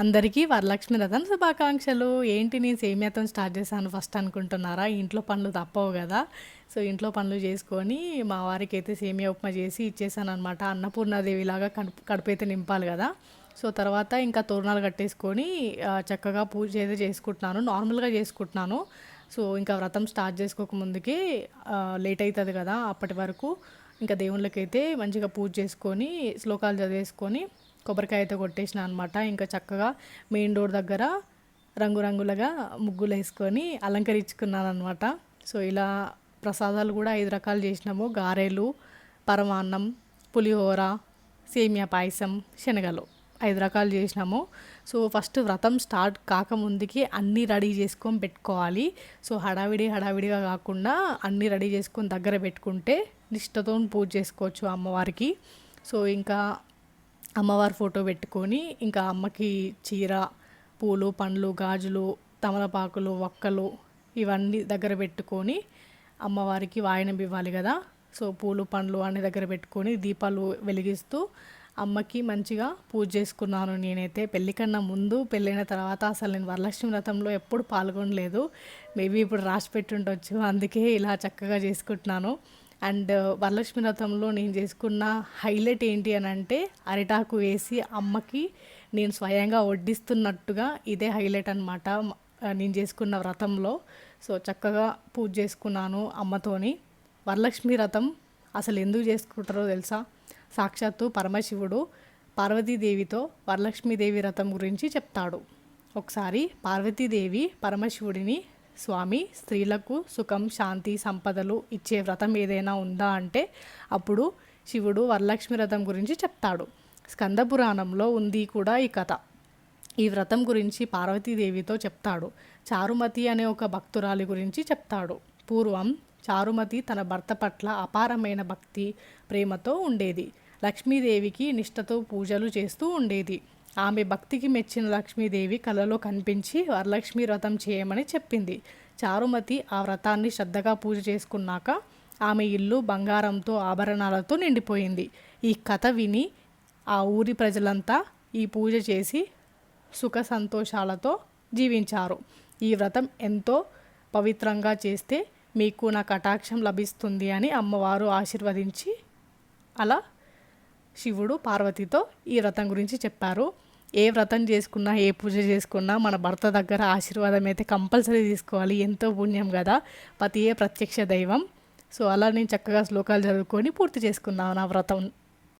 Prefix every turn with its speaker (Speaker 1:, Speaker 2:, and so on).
Speaker 1: అందరికీ వరలక్ష్మి వ్రతం శుభాకాంక్షలు. ఏంటి నేను సేమియాతో స్టార్ట్ చేశాను ఫస్ట్ అనుకుంటున్నారా? ఇంట్లో పనులు తప్పవు కదా! సో, ఇంట్లో పనులు చేసుకొని మా వారికైతే సేమియా ఉప్మా చేసి ఇచ్చేసాననమాట. అన్నపూర్ణాదేవిలాగా కడుపైతే నింపాలి కదా! సో, తర్వాత ఇంకా తోరణాలు కట్టేసుకొని చక్కగా పూజ అయితే చేసుకుంటున్నాను. నార్మల్‌గా చేసుకుంటున్నాను. సో, ఇంకా వ్రతం స్టార్ట్ చేసుకోక ముందుకే లేట్ అవుతుంది కదా! అప్పటి వరకు ఇంకా దేవుళ్ళకైతే మంచిగా పూజ చేసుకొని, శ్లోకాలు చదివేసుకొని కొబ్బరికాయ అయితే కొట్టేసిన అనమాట. ఇంకా చక్కగా మెయిన్ డోర్ దగ్గర రంగురంగులుగా ముగ్గులు వేసుకొని అలంకరించుకున్నాను అనమాట. సో, ఇలా ప్రసాదాలు కూడా 5 రకాలు చేసినాము. గారెలు, పరమాన్నం, పులిహోర, సేమియా పాయసం, శనగలు 5 రకాలు చేసినాము. సో, ఫస్ట్ వ్రతం స్టార్ట్ కాకముందుకి అన్నీ రెడీ చేసుకొని పెట్టుకోవాలి. సో, హడావిడిగా కాకుండా అన్నీ రెడీ చేసుకొని దగ్గర పెట్టుకుంటే నిష్టతో పూజ చేసుకోవచ్చు అమ్మవారికి. సో, ఇంకా అమ్మవారి ఫోటో పెట్టుకొని ఇంకా అమ్మకి చీర, పూలు, పండ్లు, గాజులు, తమలపాకులు, వక్కలు ఇవన్నీ దగ్గర పెట్టుకొని అమ్మవారికి వాయనం ఇవ్వాలి కదా! సో, పూలు, పండ్లు అన్ని దగ్గర పెట్టుకొని దీపాలు వెలిగిస్తూ అమ్మకి మంచిగా పూజ చేసుకున్నాను నేనైతే. పెళ్ళికన్నా ముందు, పెళ్ళైన తర్వాత అసలు నేను వరలక్ష్మి వ్రతంలో ఎప్పుడు పాల్గొనలేదు. మేబీ ఇప్పుడు రాసి పెట్టుండొచ్చు, అందుకే ఇలా చక్కగా చేసుకుంటున్నాను. అండ్ వరలక్ష్మి వ్రతంలో నేను చేసుకున్న హైలైట్ ఏంటి అని అంటే అరిటాకు వేసి అమ్మకి నేను స్వయంగా వడ్డిస్తున్నట్టుగా ఇదే హైలైట్ అనమాట నేను చేసుకున్న వ్రతంలో. సో, చక్కగా పూజ చేసుకున్నాను అమ్మతోని. వరలక్ష్మి వ్రతం అసలు ఎందుకు చేసుకుంటారో తెలుసా? సాక్షాత్తు పరమశివుడు పార్వతీదేవితో వరలక్ష్మీదేవి వ్రతం గురించి చెప్తాడు. ఒకసారి పార్వతీదేవి పరమశివుడిని, స్వామి, స్త్రీలకు సుఖం, శాంతి, సంపదలు ఇచ్చే వ్రతం ఏదైనా ఉందా అంటే అప్పుడు శివుడు వరలక్ష్మి వ్రతం గురించి చెప్తాడు. స్కంద పురాణంలో ఉంది కూడా ఈ కథ. ఈ వ్రతం గురించి పార్వతీదేవితో చెప్తాడు. చారుమతి అనే ఒక భక్తురాలి గురించి చెప్తాడు. పూర్వం చారుమతి తన భర్త పట్ల అపారమైన భక్తి, ప్రేమతో ఉండేది. లక్ష్మీదేవికి నిష్టతో పూజలు చేస్తూ ఉండేది. ఆమె భక్తికి మెచ్చిన లక్ష్మీదేవి కలలో కనిపించి వరలక్ష్మి వ్రతం చేయమని చెప్పింది. చారుమతి ఆ వ్రతాన్ని శ్రద్ధగా పూజ చేసుకున్నాక ఆమె ఇల్లు బంగారంతో, ఆభరణాలతో నిండిపోయింది. ఈ కథ విని ఆ ఊరి ప్రజలంతా ఈ పూజ చేసి సుఖ సంతోషాలతో జీవించారు. ఈ వ్రతం ఎంతో పవిత్రంగా చేస్తే మీకు నా కటాక్షం లభిస్తుంది అని అమ్మవారు ఆశీర్వదించి అలా శివుడు పార్వతితో ఈ వ్రతం గురించి చెప్పారు. ఏ వ్రతం చేసుకున్నా, ఏ పూజ చేసుకున్నా మన భర్త దగ్గర ఆశీర్వాదం అయితే కంపల్సరీ తీసుకోవాలి. ఎంతో పుణ్యం కదా, పతియే ప్రత్యక్ష దైవం. సో, అలా నేను చక్కగా శ్లోకాలు చదువుకొని పూర్తి చేసుకున్నాను నా వ్రతం.